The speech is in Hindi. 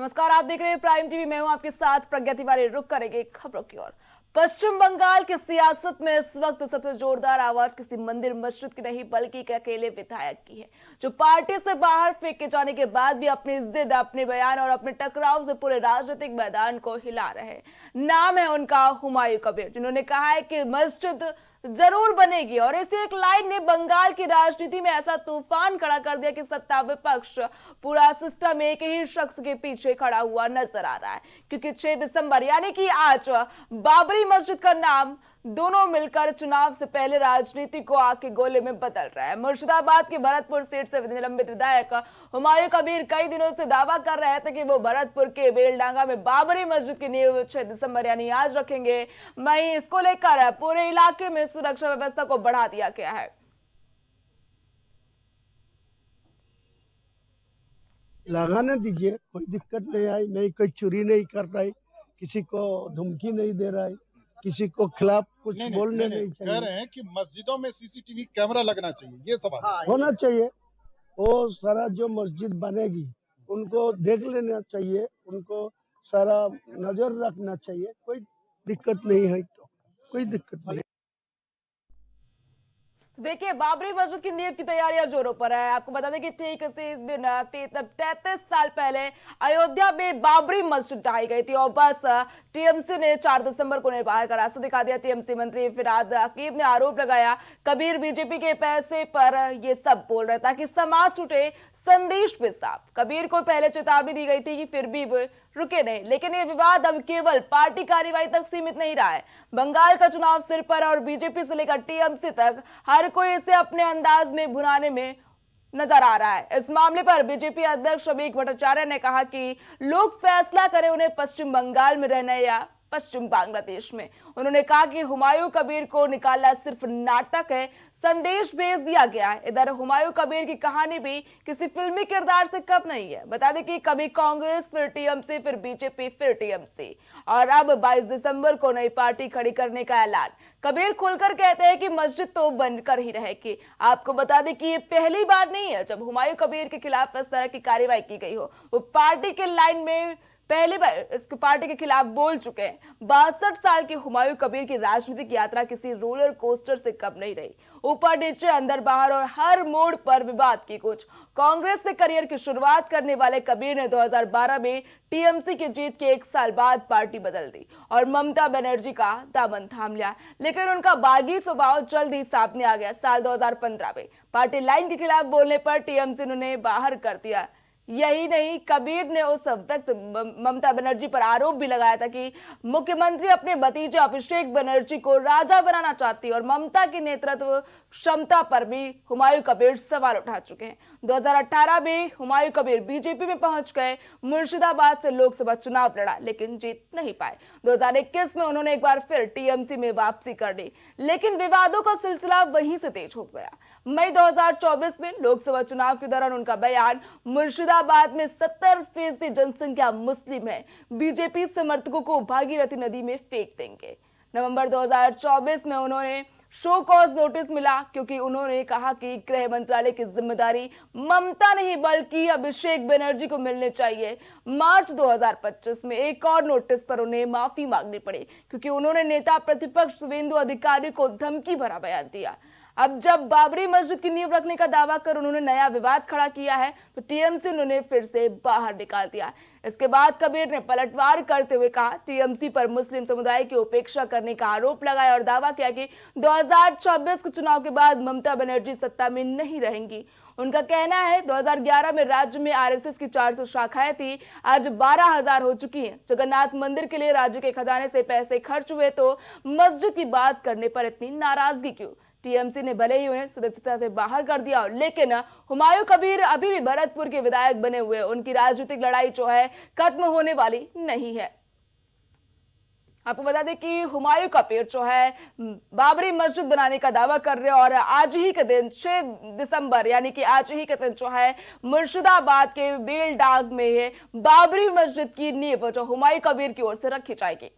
नमस्कार, आप देख रहे हैं प्राइम टीवी। मैं हूं आपके साथ प्रज्ञा तिवारी। रुक करेंगे खबरों की ओर। पश्चिम बंगाल की सियासत में इस वक्त सबसे जोरदार आवाज किसी मंदिर मस्जिद की नहीं बल्कि एक अकेले विधायक की है, जो पार्टी से बाहर फेंके जाने के बाद भी अपनी जिद, अपने बयान और अपने टकराव से पूरे राजनीतिक मैदान को हिला रहे हैं। नाम है उनका हुमायूं कबीर, जिन्होंने कहा है कि मस्जिद जरूर बनेगी। और इसी एक लाइन ने बंगाल की राजनीति में ऐसा तूफान खड़ा कर दिया कि सत्ता विपक्ष पूरा सिस्टम एक ही शख्स के पीछे खड़ा हुआ नजर आ रहा है, क्योंकि 6 दिसंबर यानी कि आज बाबरी मस्जिद का नाम दोनों मिलकर चुनाव से पहले राजनीति को आग के गोले में बदल रहा है। मुर्शिदाबाद के भरतपुर सीट से निलंबित विधायक हुमायूं कबीर कई दिनों से दावा कर रहे थे कि वो भरतपुर के बेलडांगा में बाबरी मस्जिद की नींव 6 दिसंबर यानी आज रखेंगे। वहीं इसको लेकर पूरे इलाके में सुरक्षा व्यवस्था को बढ़ा दिया गया है। लगाने दीजिए, कोई दिक्कत नहीं आई। नहीं, कोई चोरी नहीं कर रहा है, किसी को धमकी नहीं दे रहा है, किसी को खिलाफ कुछ बोलने नहीं चाहिए। कह रहे हैं कि मस्जिदों में सीसीटीवी कैमरा लगना चाहिए, ये सवाल होना चाहिए। वो सारा जो मस्जिद बनेगी उनको देख लेना चाहिए, उनको सारा नजर रखना चाहिए। कोई दिक्कत नहीं है, तो कोई दिक्कत नहीं। देखिए, बाबरी मस्जिद की नींव की तैयारियां जोरों पर है। आपको बता दें कि ठीक इसी दिन 33 साल पहले अयोध्या में बाबरी मस्जिद ढाई गई थी और बस टीएमसी ने 4 दिसंबर को उन्हें बाहर का रास्ता दिखा दिया। टीएमसी मंत्री फिरहाद हकीम ने आरोप लगाया, कबीर बीजेपी के पैसे पर ये सब बोल रहे ताकि समाज छूटे। संदेश भी साफ, कबीर को पहले चेतावनी दी गई थी कि फिर भी रुके नहीं। लेकिन ये विवाद अब केवल पार्टी कार्रवाई तक सीमित नहीं रहा है। बंगाल का चुनाव सिर पर और बीजेपी से लेकर टीएमसी तक हर कोई इसे अपने अंदाज में भुनाने में नजर आ रहा है। इस मामले पर बीजेपी अध्यक्ष श्रमिक भट्टाचार्य ने कहा कि लोग फैसला करें उन्हें पश्चिम बंगाल में रहना या पश्चिम बांग्लादेश में। उन्होंने कहा कि हुमायूं कबीर को निकालना सिर्फ नाटक है, संदेश भेज दिया गया है। इधर हुमायूं कबीर की कहानी भी किसी फिल्मी किरदार से कम नहीं है। बता दें कि कभी कांग्रेस, फिर टीएमसी, फिर बीजेपी, फिर टीएमसी और अब 22 दिसंबर को नई पार्टी खड़ी करने का ऐलान। कबीर खुलकर कहते हैं कि मस्जिद तो बनकर ही रहेगी। आपको बता दें कि ये पहली बार नहीं है जब हुमायूं कबीर के खिलाफ इस तरह की कार्रवाई की गई हो। वो पार्टी के लाइन में पहली बार इस पार्टी के खिलाफ बोल चुके हैं। 62 साल के हुमायूं कबीर की राजनीतिक यात्रा किसी रोलर कोस्टर से कम नहीं रही। ऊपर नीचे, अंदर बाहर और हर मोड़ पर विवाद की कुछ। कांग्रेस से करियर की शुरुआत करने वाले कबीर ने 2012 में टीएमसी की जीत के 1 साल बाद पार्टी बदल दी और ममता बनर्जी का दामन थाम लिया। लेकिन उनका बागी स्वभाव जल्द ही सामने आ गया। साल 2015 में पार्टी लाइन के खिलाफ बोलने पर टीएमसी ने उन्हें बाहर कर दिया। यही नहीं, कबीर ने उस वक्त ममता बनर्जी पर आरोप भी लगाया था कि मुख्यमंत्री अपने भतीजे अभिषेक बनर्जी को राजा बनाना चाहती और ममता की नेतृत्व क्षमता पर भी हुमायूं कबीर सवाल उठा चुके हैं। 2018 में हुमायूं कबीर बीजेपी में पहुंच गए, मुर्शिदाबाद से लोकसभा चुनाव लड़ा लेकिन जीत नहीं पाए। 2021 में उन्होंने एक बार फिर टीएमसी में वापसी कर ली, लेकिन विवादों का सिलसिला वहीं से तेज हो गया। मई 2024 में लोकसभा चुनाव के दौरान उनका बयान, मुर्शिदाबाद में 70% जनसंख्या मुस्लिम है, बीजेपी समर्थकों को भागीरथी नदी में फेंक देंगे। नवंबर 2024 में उन्होंने शो कॉज नोटिस मिला क्योंकि उन्होंने कहा कि गृह मंत्रालय की जिम्मेदारी ममता नहीं बल्कि अभिषेक बनर्जी को मिलने चाहिए। मार्च 2025 में एक और नोटिस पर उन्हें माफी मांगनी पड़ी क्योंकि उन्होंने नेता प्रतिपक्ष शुवेंदु अधिकारी को धमकी भरा बयान दिया। अब जब बाबरी मस्जिद की नींव रखने का दावा कर उन्होंने नया विवाद खड़ा किया है तो टीएमसी ने उन्हें फिर से बाहर निकाल दिया। इसके बाद कबीर ने पलटवार करते हुए कहा, टीएमसी पर मुस्लिम समुदाय की उपेक्षा करने का आरोप लगाया और दावा किया कि 2024 के चुनाव के बाद ममता बनर्जी सत्ता में नहीं रहेंगी। उनका कहना है 2011 में राज्य में आरएसएस की 400 शाखाएं थी, आज 12,000 हो चुकी हैं। जगन्नाथ मंदिर के लिए राज्य के खजाने से पैसे खर्च हुए तो मस्जिद की बात करने पर इतनी नाराजगी क्यों? टीएमसी ने भले ही उन्हें सदस्यता से बाहर कर दिया, लेकिन हुमायूं कबीर अभी भी भरतपुर के विधायक बने हुए। उनकी राजनीतिक लड़ाई जो है खत्म होने वाली नहीं है। आपको बता दें कि हुमायूं कबीर जो है बाबरी मस्जिद बनाने का दावा कर रहे हैं और आज ही के दिन 6 दिसंबर यानी कि आज ही के दिन जो है मुर्शिदाबाद के बेलडाग में बाबरी मस्जिद की नींव जो हुमायूं कबीर की ओर से रखी जाएगी।